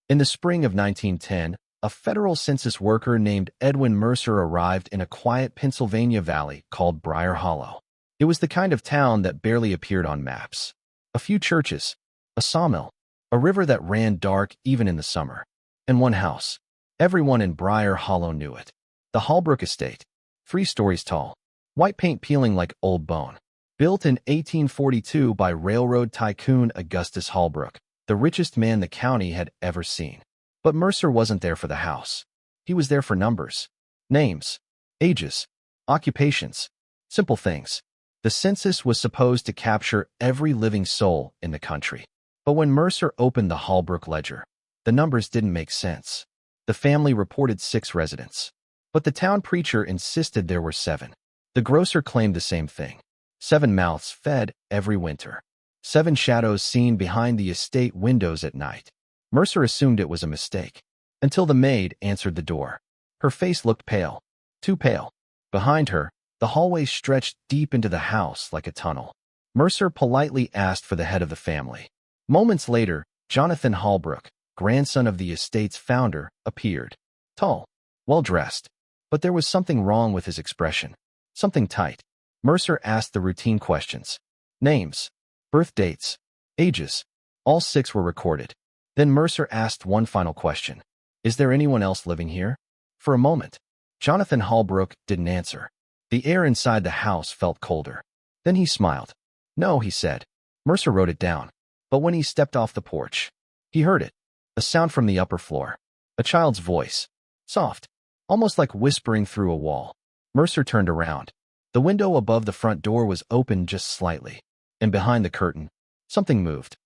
In the spring of 1910, a federal census worker named Edwin Mercer arrived in a quiet Pennsylvania valley called Briar Hollow. It was the kind of town that barely appeared on maps. A few churches, a sawmill, a river that ran dark even in the summer, and one house. Everyone in Briar Hollow knew it. The Halbrook Estate, 3 stories tall, white paint peeling like old bone. Built in 1842 by railroad tycoon Augustus Halbrook, the richest man the county had ever seen. But Mercer wasn't there for the house. He was there for numbers, names, ages, occupations, simple things. The census was supposed to capture every living soul in the country. But when Mercer opened the Halbrook ledger, the numbers didn't make sense. The family reported 6 residents, but the town preacher insisted there were 7. The grocer claimed the same thing. 7 mouths fed every winter. 7 shadows seen behind the estate windows at night. Mercer assumed it was a mistake, until the maid answered the door. Her face looked pale, too pale. Behind her, the hallway stretched deep into the house like a tunnel. Mercer politely asked for the head of the family. Moments later, Jonathan Halbrook, grandson of the estate's founder, appeared. Tall, well-dressed, but there was something wrong with his expression. Something tight. Mercer asked the routine questions. Names, birth dates, ages. All 6 were recorded. Then Mercer asked one final question. Is there anyone else living here? For a moment, Jonathan Halbrook didn't answer. The air inside the house felt colder. Then he smiled. No, he said. Mercer wrote it down. But when he stepped off the porch, he heard it. A sound from the upper floor. A child's voice. Soft, almost like whispering through a wall. Mercer turned around. The window above the front door was open just slightly, and behind the curtain, something moved.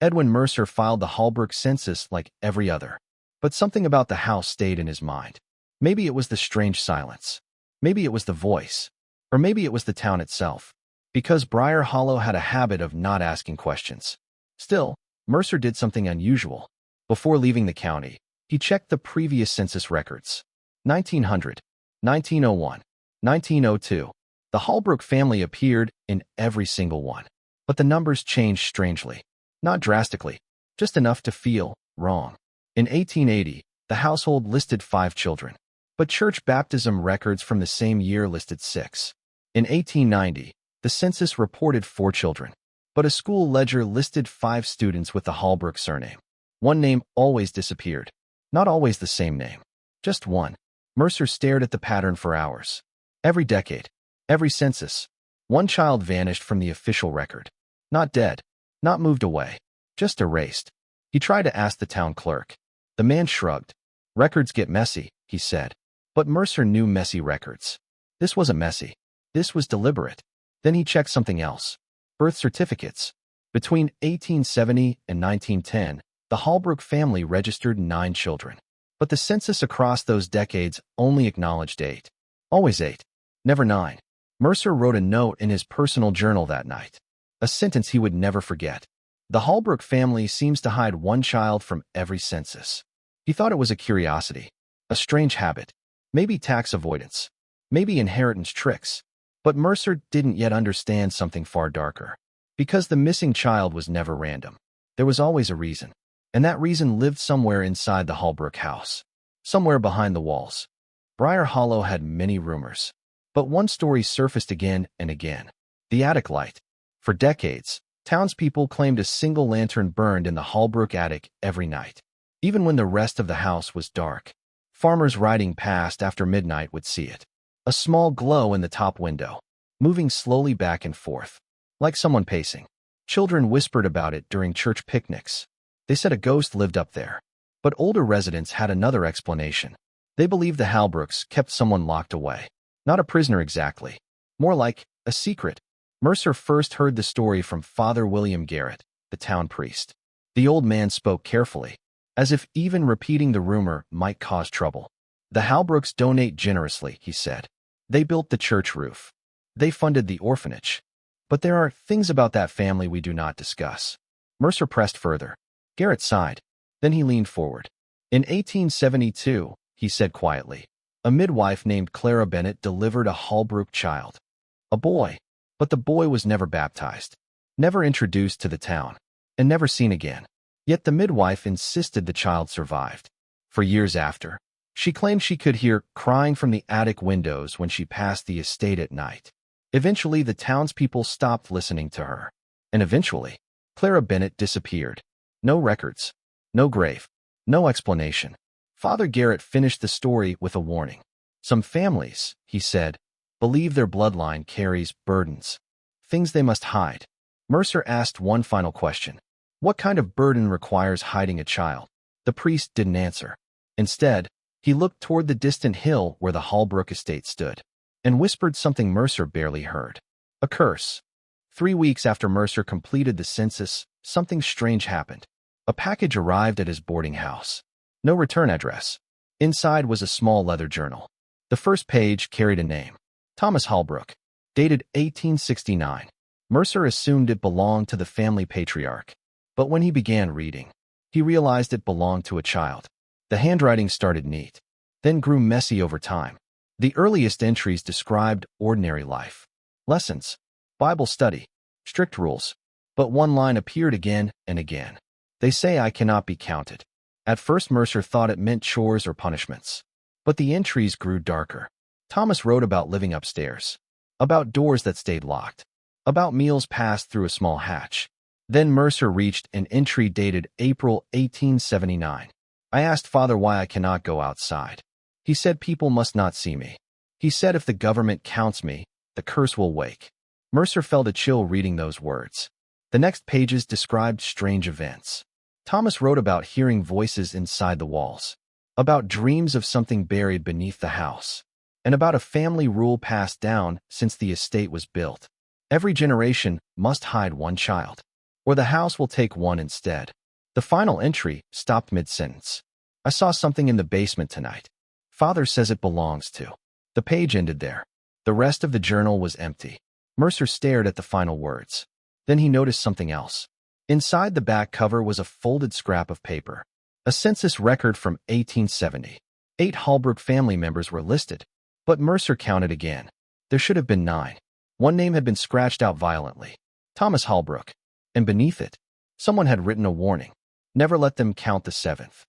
Edwin Mercer filed the Halbrook census like every other, but something about the house stayed in his mind. Maybe it was the strange silence. Maybe it was the voice. Or maybe it was the town itself, because Briar Hollow had a habit of not asking questions. Still, Mercer did something unusual. Before leaving the county, he checked the previous census records. 1900, 1901, 1902. The Halbrook family appeared in every single one. But the numbers changed strangely. Not drastically, just enough to feel wrong. In 1880, the household listed 5 children. But church baptism records from the same year listed 6. In 1890, the census reported 4 children. But a school ledger listed 5 students with the Halbrook surname. One name always disappeared. Not always the same name. Just one. Mercer stared at the pattern for hours. Every decade, every census, one child vanished from the official record. Not dead, not moved away, just erased. He tried to ask the town clerk. The man shrugged. Records get messy, he said. But Mercer knew messy records. This wasn't messy. This was deliberate. Then he checked something else. Birth certificates. Between 1870 and 1910, the Halbrook family registered 9 children. But the census across those decades only acknowledged 8. Always 8. Never 9. Mercer wrote a note in his personal journal that night. A sentence he would never forget. The Halbrook family seems to hide one child from every census. He thought it was a curiosity, a strange habit, maybe tax avoidance, maybe inheritance tricks. But Mercer didn't yet understand something far darker. Because the missing child was never random. There was always a reason. And that reason lived somewhere inside the Halbrook house. Somewhere behind the walls. Briar Hollow had many rumors. But one story surfaced again and again. The attic light. For decades, townspeople claimed a single lantern burned in the Halbrook attic every night. Even when the rest of the house was dark. Farmers riding past after midnight would see it. A small glow in the top window, moving slowly back and forth, like someone pacing. Children whispered about it during church picnics. They said a ghost lived up there. But older residents had another explanation. They believed the Halbrooks kept someone locked away. Not a prisoner exactly. More like a secret. Mercer first heard the story from Father William Garrett, the town priest. The old man spoke carefully, as if even repeating the rumor might cause trouble. The Halbrooks donate generously, he said. They built the church roof. They funded the orphanage. But there are things about that family we do not discuss. Mercer pressed further. Garrett sighed. Then he leaned forward. In 1872, he said quietly, a midwife named Clara Bennett delivered a Halbrook child. A boy. But the boy was never baptized. Never introduced to the town. And never seen again. Yet the midwife insisted the child survived. For years after, she claimed she could hear crying from the attic windows when she passed the estate at night. Eventually, the townspeople stopped listening to her. And eventually, Clara Bennett disappeared. No records, no grave, no explanation. Father Garrett finished the story with a warning. Some families, he said, believe their bloodline carries burdens, things they must hide. Mercer asked one final question. What kind of burden requires hiding a child? The priest didn't answer. Instead, he looked toward the distant hill where the Halbrook Estate stood, and whispered something Mercer barely heard. A curse. 3 weeks after Mercer completed the census, something strange happened. A package arrived at his boarding house. No return address. Inside was a small leather journal. The first page carried a name. Thomas Halbrook. Dated 1869. Mercer assumed it belonged to the family patriarch. But when he began reading, he realized it belonged to a child. The handwriting started neat, then grew messy over time. The earliest entries described ordinary life, lessons, Bible study, strict rules. But one line appeared again and again. They say I cannot be counted. At first Mercer thought it meant chores or punishments. But the entries grew darker. Thomas wrote about living upstairs, about doors that stayed locked, about meals passed through a small hatch. Then Mercer reached an entry dated April 1879. I asked Father why I cannot go outside. He said people must not see me. He said if the government counts me, the curse will wake. Mercer felt a chill reading those words. The next pages described strange events. Thomas wrote about hearing voices inside the walls, about dreams of something buried beneath the house, and about a family rule passed down since the estate was built. Every generation must hide one child, or the house will take one instead. The final entry stopped mid-sentence. I saw something in the basement tonight. Father says it belongs to. The page ended there. The rest of the journal was empty. Mercer stared at the final words. Then he noticed something else. Inside the back cover was a folded scrap of paper. A census record from 1870. 8 Halbrook family members were listed. But Mercer counted again. There should have been 9. One name had been scratched out violently. Thomas Halbrook. And beneath it, someone had written a warning. Never let them count the 7th.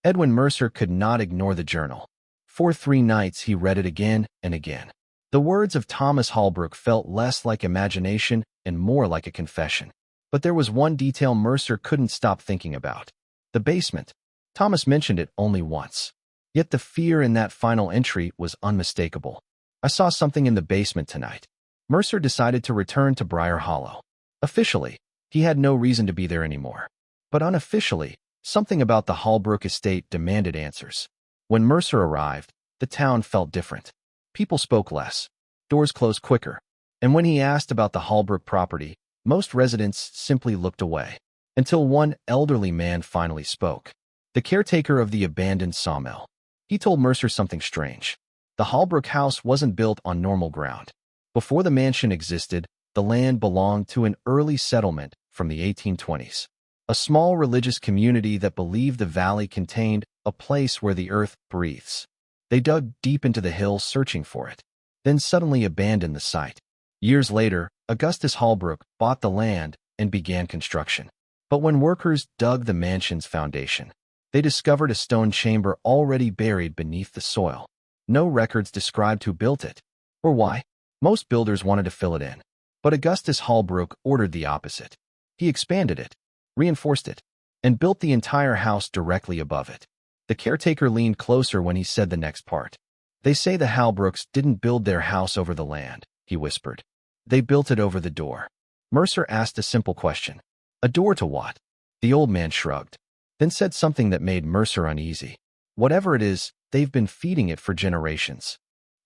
Edwin Mercer could not ignore the journal. For 3 nights he read it again and again. The words of Thomas Halbrook felt less like imagination and more like a confession. But there was one detail Mercer couldn't stop thinking about. The basement. Thomas mentioned it only once. Yet the fear in that final entry was unmistakable. I saw something in the basement tonight. Mercer decided to return to Briar Hollow. Officially, he had no reason to be there anymore. But unofficially, something about the Halbrook Estate demanded answers. When Mercer arrived, the town felt different. People spoke less. Doors closed quicker. And when he asked about the Halbrook property, most residents simply looked away. Until one elderly man finally spoke. The caretaker of the abandoned sawmill. He told Mercer something strange. The Halbrook house wasn't built on normal ground. Before the mansion existed, the land belonged to an early settlement from the 1820s. A small religious community that believed the valley contained a place where the earth breathes. They dug deep into the hills searching for it, then suddenly abandoned the site. Years later, Augustus Halbrook bought the land and began construction. But when workers dug the mansion's foundation, they discovered a stone chamber already buried beneath the soil. No records described who built it, or why. Most builders wanted to fill it in. But Augustus Halbrook ordered the opposite. He expanded it, reinforced it, and built the entire house directly above it. The caretaker leaned closer when he said the next part. They say the Halbrooks didn't build their house over the land, he whispered. They built it over the door. Mercer asked a simple question. A door to what? The old man shrugged, then said something that made Mercer uneasy. Whatever it is, they've been feeding it for generations.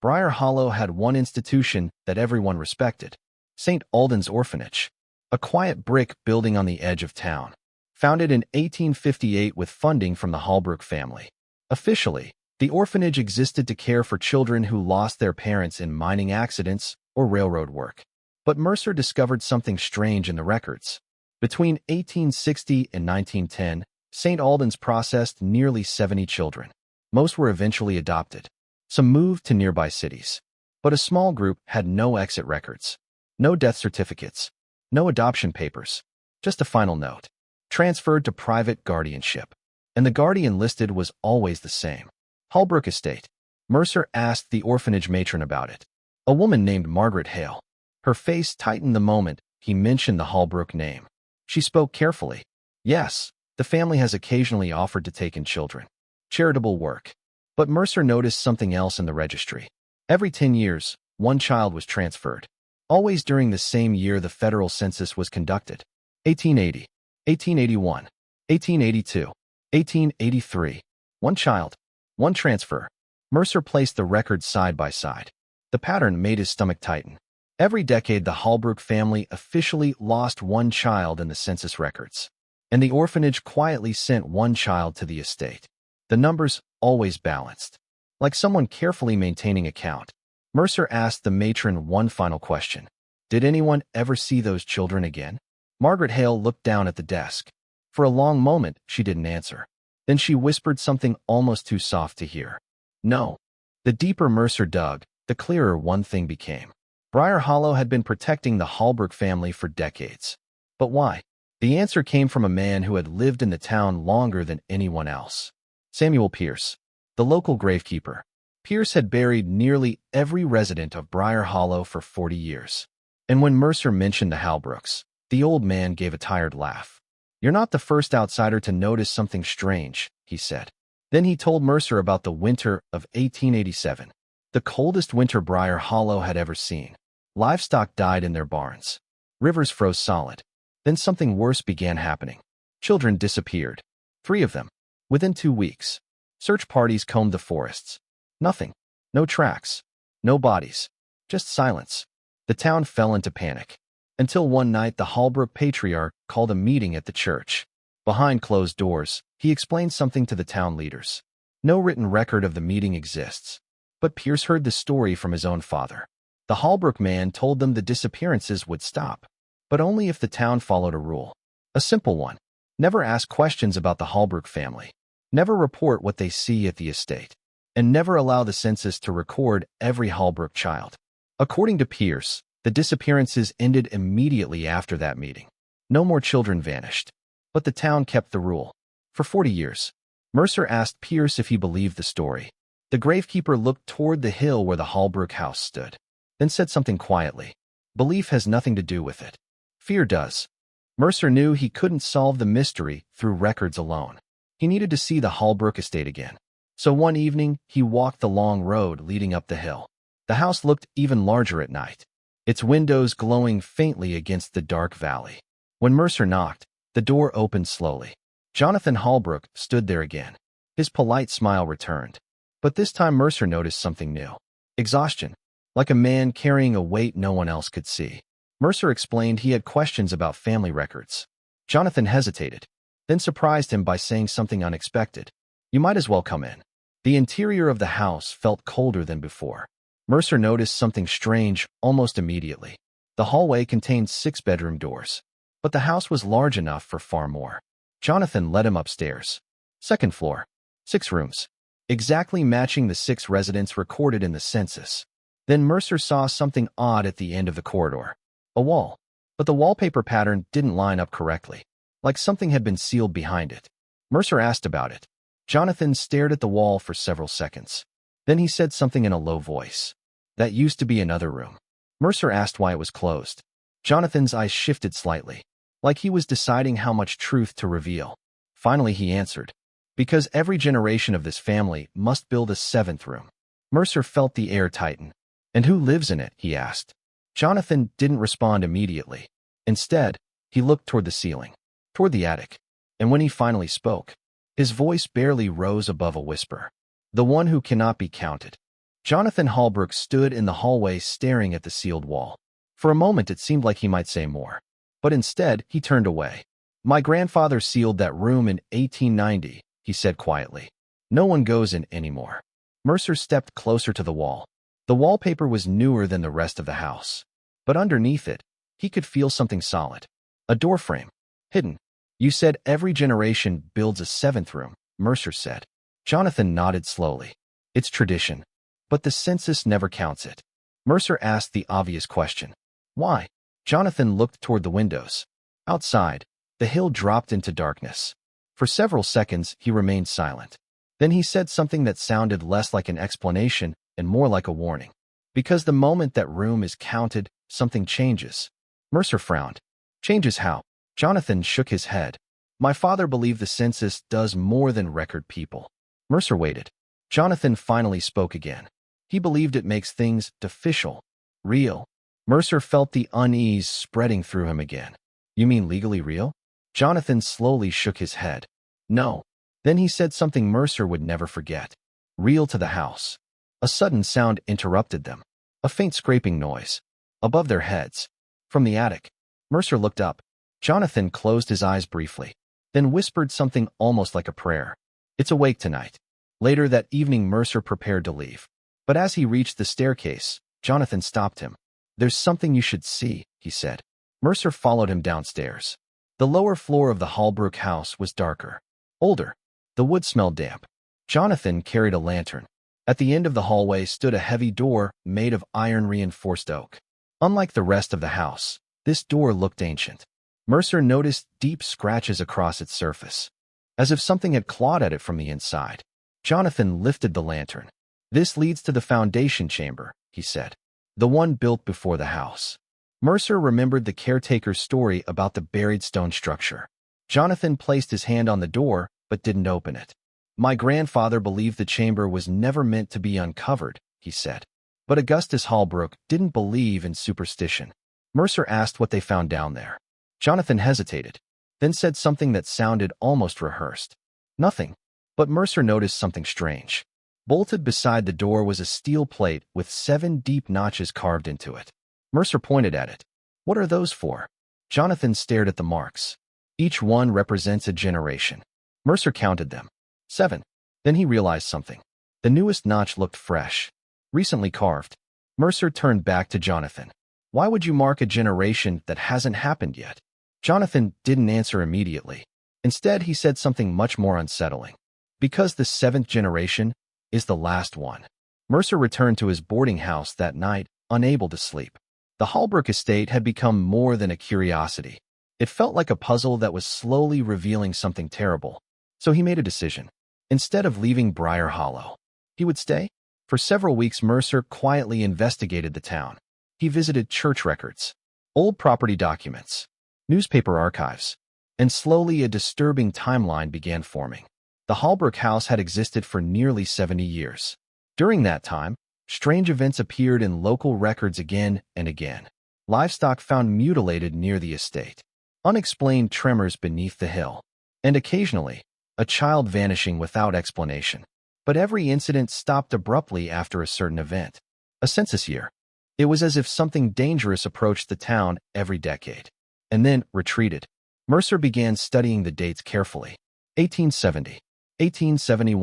Briar Hollow had one institution that everyone respected. St. Alden's Orphanage. A quiet brick building on the edge of town. Founded in 1858 with funding from the Halbrook family. Officially, the orphanage existed to care for children who lost their parents in mining accidents or railroad work. But Mercer discovered something strange in the records. Between 1860 and 1910, St. Alden's processed nearly 70 children. Most were eventually adopted. Some moved to nearby cities. But a small group had no exit records. No death certificates. No adoption papers. Just a final note. transferred to private guardianship. And the guardian listed was always the same. Halbrook Estate. Mercer asked the orphanage matron about it. A woman named Margaret Hale. Her face tightened the moment he mentioned the Halbrook name. She spoke carefully. Yes, the family has occasionally offered to take in children. Charitable work. But Mercer noticed something else in the registry. Every 10 years, one child was transferred. Always during the same year the federal census was conducted. 1880, 1881, 1882, 1883. One child, one transfer. Mercer placed the records side by side. The pattern made his stomach tighten. Every decade the Halbrook family officially lost one child in the census records. And the orphanage quietly sent one child to the estate. The numbers always balanced. Like someone carefully maintaining a count. Mercer asked the matron one final question. Did anyone ever see those children again? Margaret Hale looked down at the desk. For a long moment, she didn't answer. Then she whispered something almost too soft to hear. No. The deeper Mercer dug, the clearer one thing became. Briar Hollow had been protecting the Halbrook family for decades. But why? The answer came from a man who had lived in the town longer than anyone else. Samuel Pierce, the local gravekeeper. Pierce had buried nearly every resident of Briar Hollow for 40 years. And when Mercer mentioned the Halbrooks, the old man gave a tired laugh. You're not the first outsider to notice something strange, he said. Then he told Mercer about the winter of 1887. The coldest winter Briar Hollow had ever seen. Livestock died in their barns. Rivers froze solid. Then something worse began happening. Children disappeared. 3 of them. Within 2 weeks. Search parties combed the forests. Nothing. No tracks. No bodies. Just silence. The town fell into panic. Until one night the Halbrook patriarch called a meeting at the church. Behind closed doors, he explained something to the town leaders. No written record of the meeting exists. But Pierce heard the story from his own father. The Halbrook man told them the disappearances would stop. But only if the town followed a rule. A simple one. Never ask questions about the Halbrook family. Never report what they see at the estate. And never allow the census to record every Halbrook child. According to Pierce, the disappearances ended immediately after that meeting. No more children vanished. But the town kept the rule. For 40 years. Mercer asked Pierce if he believed the story. The gravekeeper looked toward the hill where the Halbrook house stood. Then said something quietly. Belief has nothing to do with it. Fear does. Mercer knew he couldn't solve the mystery through records alone. He needed to see the Halbrook estate again. So one evening, he walked the long road leading up the hill. The house looked even larger at night, its windows glowing faintly against the dark valley. When Mercer knocked, the door opened slowly. Jonathan Halbrook stood there again. His polite smile returned. But this time Mercer noticed something new. Exhaustion. Like a man carrying a weight no one else could see. Mercer explained he had questions about family records. Jonathan hesitated, then surprised him by saying something unexpected. You might as well come in. The interior of the house felt colder than before. Mercer noticed something strange almost immediately. The hallway contained 6 bedroom doors. But the house was large enough for far more. Jonathan led him upstairs. 2nd floor. 6 rooms. Exactly matching the 6 residents recorded in the census. Then Mercer saw something odd at the end of the corridor. A wall. But the wallpaper pattern didn't line up correctly. Like something had been sealed behind it. Mercer asked about it. Jonathan stared at the wall for several seconds. Then he said something in a low voice. That used to be another room. Mercer asked why it was closed. Jonathan's eyes shifted slightly, like he was deciding how much truth to reveal. Finally he answered. Because every generation of this family must build a 7th room. Mercer felt the air tighten. And who lives in it? He asked. Jonathan didn't respond immediately. Instead, he looked toward the ceiling, toward the attic. And when he finally spoke, his voice barely rose above a whisper. The one who cannot be counted. Jonathan Halbrook stood in the hallway staring at the sealed wall. For a moment it seemed like he might say more. But instead, he turned away. My grandfather sealed that room in 1890, he said quietly. No one goes in anymore. Mercer stepped closer to the wall. The wallpaper was newer than the rest of the house. But underneath it, he could feel something solid. A doorframe. Hidden. You said every generation builds a 7th room, Mercer said. Jonathan nodded slowly. It's tradition. But the census never counts it. Mercer asked the obvious question. Why? Jonathan looked toward the windows. Outside, The hill dropped into darkness. For several seconds, he remained silent. Then he said something that sounded less like an explanation and more like a warning. Because the moment that room is counted, something changes. Mercer frowned. Changes how? Jonathan shook his head. My father believed the census does more than record people. Mercer waited. Jonathan finally spoke again. He believed it makes things official, real. Mercer felt the unease spreading through him again. You mean legally real? Jonathan slowly shook his head. No. Then he said something Mercer would never forget. Real to the house. A sudden sound interrupted them. A faint scraping noise. Above their heads. From the attic. Mercer looked up. Jonathan closed his eyes briefly, then whispered something almost like a prayer. It's awake tonight. Later that evening, Mercer prepared to leave. But as he reached the staircase, Jonathan stopped him. There's something you should see, he said. Mercer followed him downstairs. The lower floor of the Halbrook house was darker. Older. The wood smelled damp. Jonathan carried a lantern. At the end of the hallway stood a heavy door made of iron-reinforced oak. Unlike the rest of the house, this door looked ancient. Mercer noticed deep scratches across its surface, as if something had clawed at it from the inside. Jonathan lifted the lantern. This leads to the foundation chamber, he said. The one built before the house. Mercer remembered the caretaker's story about the buried stone structure. Jonathan placed his hand on the door, but didn't open it. My grandfather believed the chamber was never meant to be uncovered, he said. But Augustus Halbrook didn't believe in superstition. Mercer asked what they found down there. Jonathan hesitated, then said something that sounded almost rehearsed. Nothing. But Mercer noticed something strange. Bolted beside the door was a steel plate with 7 deep notches carved into it. Mercer pointed at it. What are those for? Jonathan stared at the marks. Each one represents a generation. Mercer counted them. 7. Then he realized something. The newest notch looked fresh. Recently carved. Mercer turned back to Jonathan. Why would you mark a generation that hasn't happened yet? Jonathan didn't answer immediately. Instead, he said something much more unsettling. Because the 7th generation is the last one. Mercer returned to his boarding house that night, unable to sleep. The Halbrook Estate had become more than a curiosity. It felt like a puzzle that was slowly revealing something terrible. So he made a decision. Instead of leaving Briar Hollow, he would stay. For several weeks, Mercer quietly investigated the town. He visited church records, old property documents, newspaper archives, and slowly a disturbing timeline began forming. The Halbrook house had existed for nearly 70 years. During that time, strange events appeared in local records again and again. Livestock found mutilated near the estate, unexplained tremors beneath the hill, and occasionally, a child vanishing without explanation. But every incident stopped abruptly after a certain event. A census year. It was as if something dangerous approached the town every decade, and then retreated. Mercer began studying the dates carefully. 1870, 1871,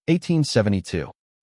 1872,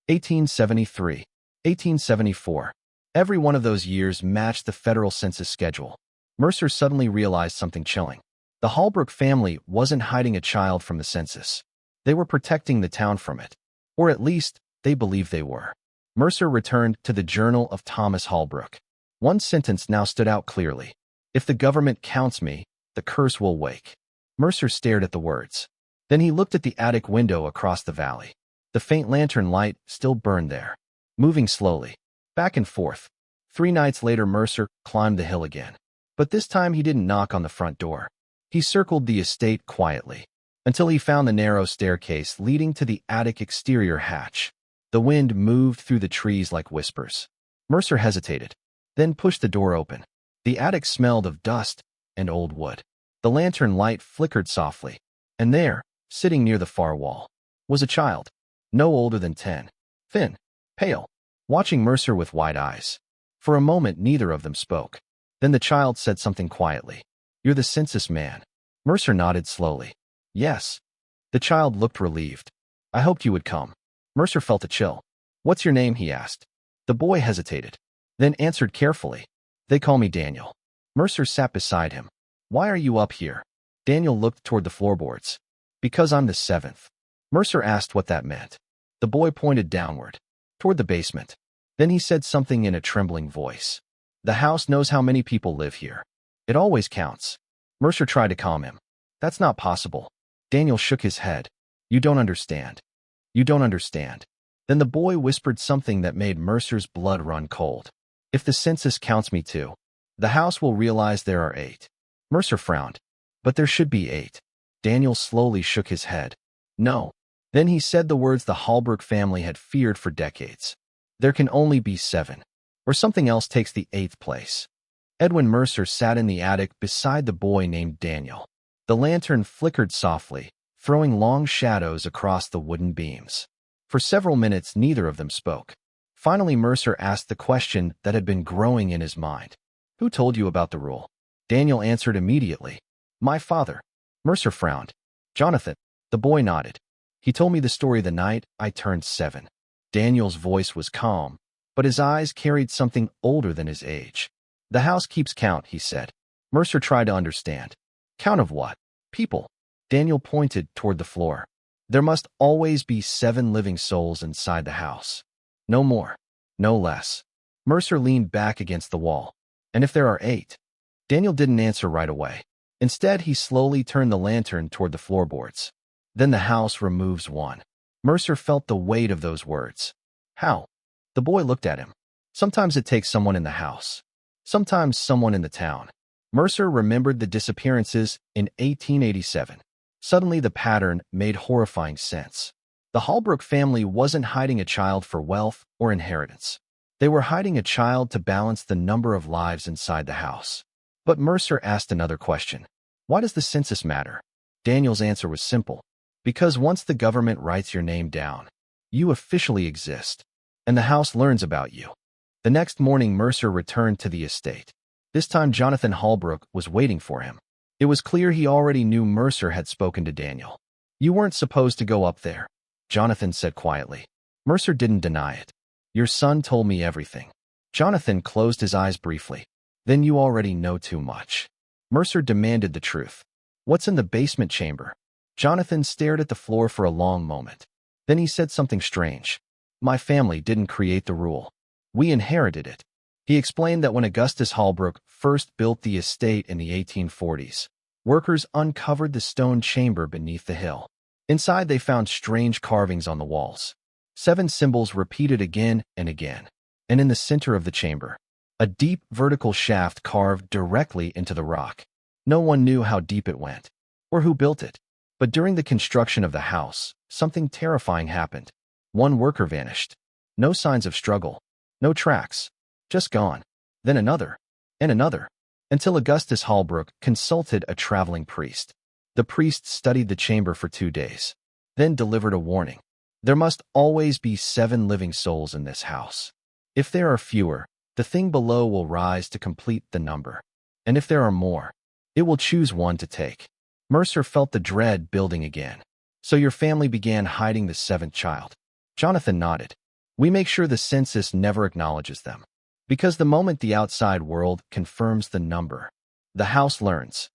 1873, 1874. Every one of those years matched the federal census schedule. Mercer suddenly realized something chilling. The Halbrook family wasn't hiding a child from the census. They were protecting the town from it. Or at least, they believed they were. Mercer returned to the Journal of Thomas Halbrook. One sentence now stood out clearly. If the government counts me, the curse will wake. Mercer stared at the words. Then he looked at the attic window across the valley. The faint lantern light still burned there, moving slowly, back and forth. 3 nights later, Mercer climbed the hill again. But this time he didn't knock on the front door. He circled the estate quietly, until he found the narrow staircase leading to the attic exterior hatch. The wind moved through the trees like whispers. Mercer hesitated, then pushed the door open. The attic smelled of dust and old wood. The lantern light flickered softly, and there, sitting near the far wall, was a child, no older than 10, thin, pale, watching Mercer with wide eyes. For a moment, neither of them spoke. Then the child said something quietly. You're the census man. Mercer nodded slowly. Yes. The child looked relieved. I hoped you would come. Mercer felt a chill. What's your name? He asked. The boy hesitated, then answered carefully. They call me Daniel. Mercer sat beside him. Why are you up here? Daniel looked toward the floorboards. Because I'm the 7th. Mercer asked what that meant. The boy pointed downward, toward the basement. Then he said something in a trembling voice. The house knows how many people live here. It always counts. Mercer tried to calm him. That's not possible. Daniel shook his head. You don't understand. You don't understand. Then the boy whispered something that made Mercer's blood run cold. If the census counts me too, the house will realize there are 8. Mercer frowned. But there should be 8. Daniel slowly shook his head. No. Then he said the words the Halbrook family had feared for decades. There can only be 7. Or something else takes the 8th place. Edwin Mercer sat in the attic beside the boy named Daniel. The lantern flickered softly, throwing long shadows across the wooden beams. For several minutes, neither of them spoke. Finally, Mercer asked the question that had been growing in his mind. Who told you about the rule? Daniel answered immediately. My father. Mercer frowned. Jonathan. The boy nodded. He told me the story the night I turned 7. Daniel's voice was calm, but his eyes carried something older than his age. The house keeps count, he said. Mercer tried to understand. Count of what? People. Daniel pointed toward the floor. There must always be 7 living souls inside the house. No more. No less. Mercer leaned back against the wall. And if there are 8? Daniel didn't answer right away. Instead, he slowly turned the lantern toward the floorboards. Then the house removes 1. Mercer felt the weight of those words. How? The boy looked at him. Sometimes it takes someone in the house. Sometimes someone in the town. Mercer remembered the disappearances in 1887. Suddenly the pattern made horrifying sense. The Halbrook family wasn't hiding a child for wealth or inheritance. They were hiding a child to balance the number of lives inside the house. But Mercer asked another question. Why does the census matter? Daniel's answer was simple. Because once the government writes your name down, you officially exist, and the house learns about you. The next morning, Mercer returned to the estate. This time, Jonathan Halbrook was waiting for him. It was clear he already knew Mercer had spoken to Daniel. You weren't supposed to go up there, Jonathan said quietly. Mercer didn't deny it. Your son told me everything. Jonathan closed his eyes briefly. Then you already know too much. Mercer demanded the truth. What's in the basement chamber? Jonathan stared at the floor for a long moment. Then he said something strange. My family didn't create the rule. We inherited it. He explained that when Augustus Halbrook first built the estate in the 1840s, workers uncovered the stone chamber beneath the hill. Inside, they found strange carvings on the walls. 7 symbols repeated again and again. And in the center of the chamber, a deep vertical shaft carved directly into the rock. No one knew how deep it went, or who built it. But during the construction of the house, something terrifying happened. One worker vanished. No signs of struggle. No tracks. Just gone. Then another. And another. Until Augustus Halbrook consulted a traveling priest. The priest studied the chamber for 2 days, then delivered a warning. There must always be 7 living souls in this house. If there are fewer, the thing below will rise to complete the number. And if there are more, it will choose one to take. Mercer felt the dread building again. So your family began hiding the 7th child. Jonathan nodded. We make sure the census never acknowledges them. Because the moment the outside world confirms the number, the house learns.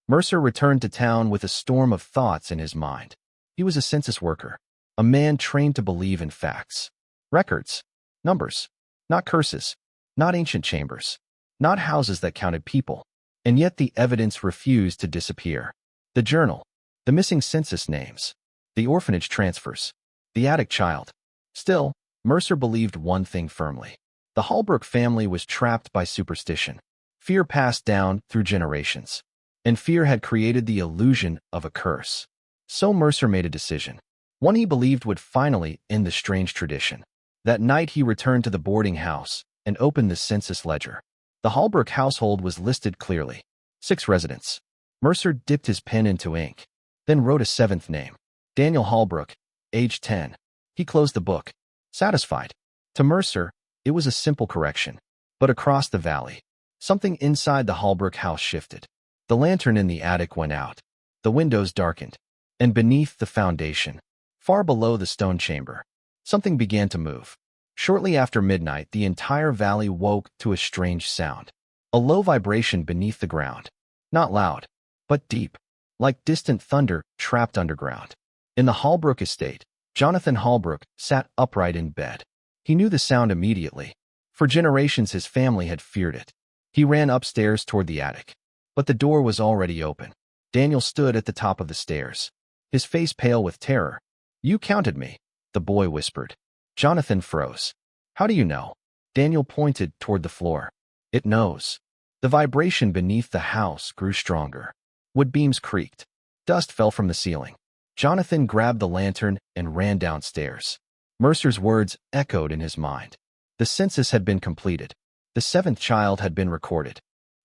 Mercer returned to town with a storm of thoughts in his mind. He was a census worker, a man trained to believe in facts. Records. Numbers. Not curses. Not ancient chambers. Not houses that counted people. And yet the evidence refused to disappear. The journal. The missing census names. The orphanage transfers. The attic child. Still, Mercer believed one thing firmly. The Halbrook family was trapped by superstition. Fear passed down through generations. And fear had created the illusion of a curse. So Mercer made a decision. One he believed would finally end the strange tradition. That night he returned to the boarding house and opened the census ledger. The Halbrook household was listed clearly. 6 residents. Mercer dipped his pen into ink, then wrote a 7th name. Daniel Halbrook, age 10. He closed the book, satisfied. To Mercer, it was a simple correction. But across the valley, something inside the Halbrook house shifted. The lantern in the attic went out. The windows darkened. And beneath the foundation, far below the stone chamber, something began to move. Shortly after midnight, the entire valley woke to a strange sound. A low vibration beneath the ground. Not loud, but deep, like distant thunder trapped underground. In the Halbrook Estate, Jonathan Halbrook sat upright in bed. He knew the sound immediately. For generations his family had feared it. He ran upstairs toward the attic. But the door was already open. Daniel stood at the top of the stairs, his face pale with terror. "You counted me," the boy whispered. Jonathan froze. "How do you know?" Daniel pointed toward the floor. "It knows." The vibration beneath the house grew stronger. Wood beams creaked. Dust fell from the ceiling. Jonathan grabbed the lantern and ran downstairs. Mercer's words echoed in his mind. The census had been completed. The 7th child had been recorded,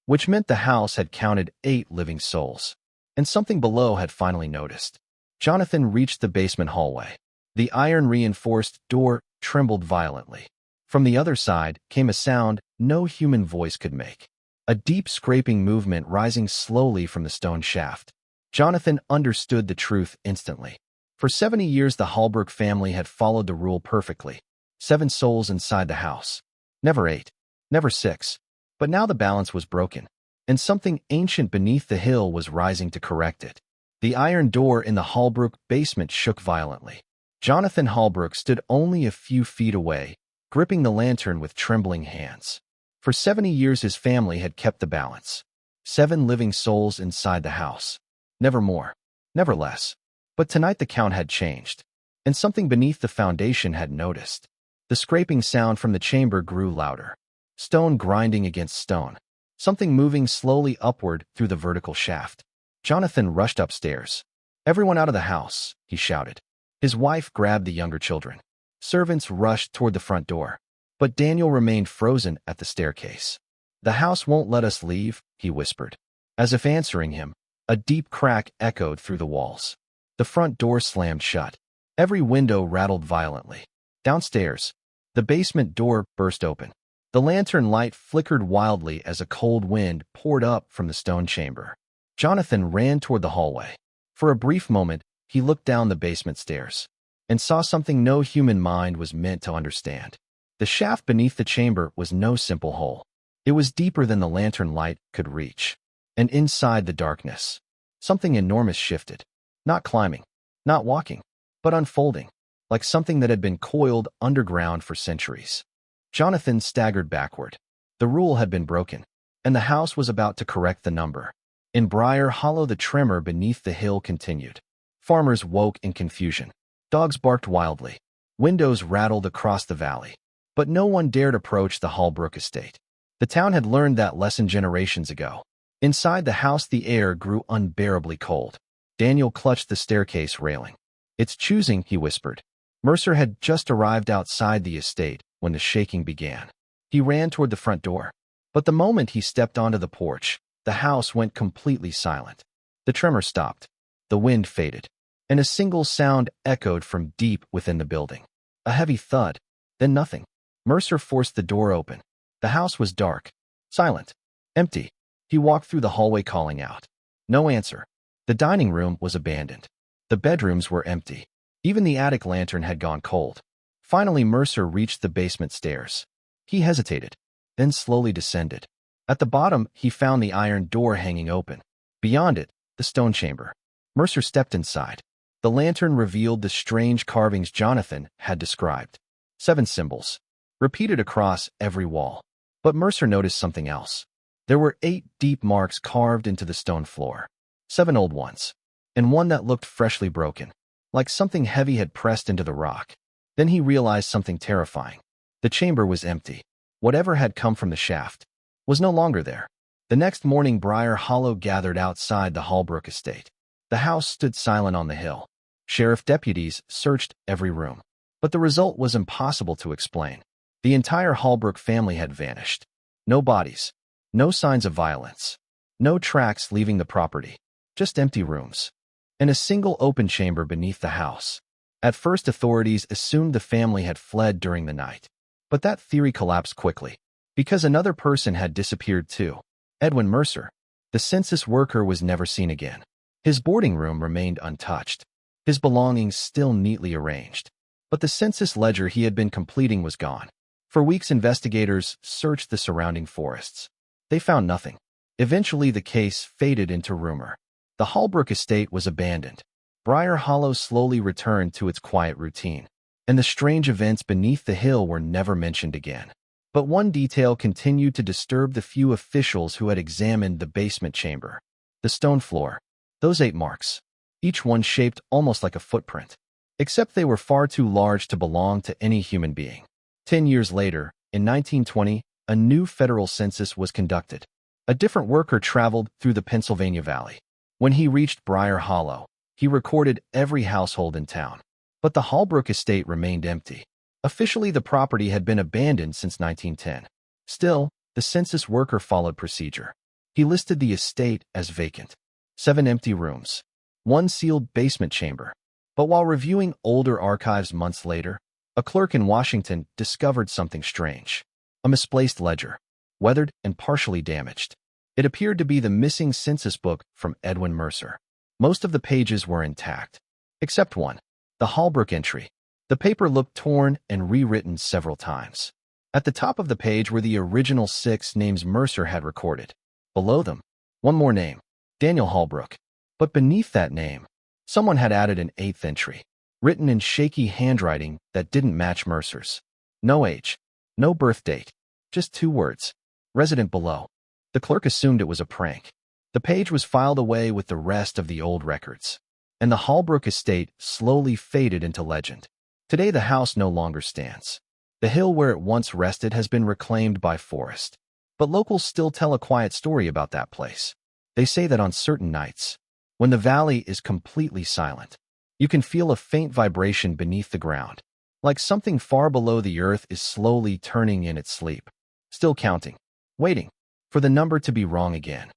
which meant the house had counted 8 living souls. And something below had finally noticed. Jonathan reached the basement hallway. The iron-reinforced door trembled violently. From the other side came a sound no human voice could make. A deep scraping movement rising slowly from the stone shaft. Jonathan understood the truth instantly. For 70 years the Halbrook family had followed the rule perfectly. 7 souls inside the house. Never 8. Never 6. But now the balance was broken, and something ancient beneath the hill was rising to correct it. The iron door in the Halbrook basement shook violently. Jonathan Halbrook stood only a few feet away, gripping the lantern with trembling hands. For 70 years his family had kept the balance. 7 living souls inside the house. Never more. Never less. But tonight the count had changed, and something beneath the foundation had noticed. The scraping sound from the chamber grew louder. Stone grinding against stone. Something moving slowly upward through the vertical shaft. Jonathan rushed upstairs. "Everyone out of the house," he shouted. His wife grabbed the younger children. Servants rushed toward the front door. But Daniel remained frozen at the staircase. "The house won't let us leave," he whispered. As if answering him, a deep crack echoed through the walls. The front door slammed shut. Every window rattled violently. Downstairs, the basement door burst open. The lantern light flickered wildly as a cold wind poured up from the stone chamber. Jonathan ran toward the hallway. For a brief moment, he looked down the basement stairs and saw something no human mind was meant to understand. The shaft beneath the chamber was no simple hole. It was deeper than the lantern light could reach. And inside the darkness, something enormous shifted. Not climbing, not walking, but unfolding, like something that had been coiled underground for centuries. Jonathan staggered backward. The rule had been broken, and the house was about to correct the number. In Briar Hollow the tremor beneath the hill continued. Farmers woke in confusion. Dogs barked wildly. Windows rattled across the valley. But no one dared approach the Halbrook Estate. The town had learned that lesson generations ago. Inside the house the air grew unbearably cold. Daniel clutched the staircase railing. "It's choosing," he whispered. Mercer had just arrived outside the estate when the shaking began. He ran toward the front door. But the moment he stepped onto the porch, the house went completely silent. The tremor stopped. The wind faded. And a single sound echoed from deep within the building. A heavy thud. Then nothing. Mercer forced the door open. The house was dark. Silent. Empty. He walked through the hallway calling out. No answer. The dining room was abandoned. The bedrooms were empty. Even the attic lantern had gone cold. Finally, Mercer reached the basement stairs. He hesitated, then slowly descended. At the bottom, he found the iron door hanging open. Beyond it, the stone chamber. Mercer stepped inside. The lantern revealed the strange carvings Jonathan had described. 7 symbols, repeated across every wall. But Mercer noticed something else. There were 8 deep marks carved into the stone floor. 7 old ones, and one that looked freshly broken, like something heavy had pressed into the rock. Then he realized something terrifying. The chamber was empty. Whatever had come from the shaft was no longer there. The next morning, Briar Hollow gathered outside the Halbrook Estate. The house stood silent on the hill. Sheriff deputies searched every room. But the result was impossible to explain. The entire Halbrook family had vanished. No bodies. No signs of violence. No tracks leaving the property. Just empty rooms. And a single open chamber beneath the house. At first, authorities assumed the family had fled during the night. But that theory collapsed quickly, because another person had disappeared too. Edwin Mercer. The census worker was never seen again. His boarding room remained untouched. His belongings still neatly arranged. But the census ledger he had been completing was gone. For weeks, investigators searched the surrounding forests. They found nothing. Eventually, the case faded into rumor. The Halbrook Estate was abandoned. Briar Hollow slowly returned to its quiet routine, and the strange events beneath the hill were never mentioned again. But one detail continued to disturb the few officials who had examined the basement chamber. The stone floor. Those 8 marks, each one shaped almost like a footprint, except they were far too large to belong to any human being. 10 years later, in 1920, a new federal census was conducted. A different worker traveled through the Pennsylvania Valley. When he reached Briar Hollow, he recorded every household in town. But the Halbrook Estate remained empty. Officially, the property had been abandoned since 1910. Still, the census worker followed procedure. He listed the estate as vacant. 7 empty rooms. 1 sealed basement chamber. But while reviewing older archives months later, a clerk in Washington discovered something strange. A misplaced ledger, weathered and partially damaged. It appeared to be the missing census book from Edwin Mercer. Most of the pages were intact, except one, the Halbrook entry. The paper looked torn and rewritten several times. At the top of the page were the original 6 names Mercer had recorded. Below them, one more name, Daniel Halbrook. But beneath that name, someone had added an 8th entry, written in shaky handwriting that didn't match Mercer's. No age, no birth date, just 2 words, resident below. The clerk assumed it was a prank. The page was filed away with the rest of the old records, and the Halbrook Estate slowly faded into legend. Today the house no longer stands. The hill where it once rested has been reclaimed by forest. But locals still tell a quiet story about that place. They say that on certain nights, when the valley is completely silent, you can feel a faint vibration beneath the ground, like something far below the earth is slowly turning in its sleep, still counting, waiting for the number to be wrong again.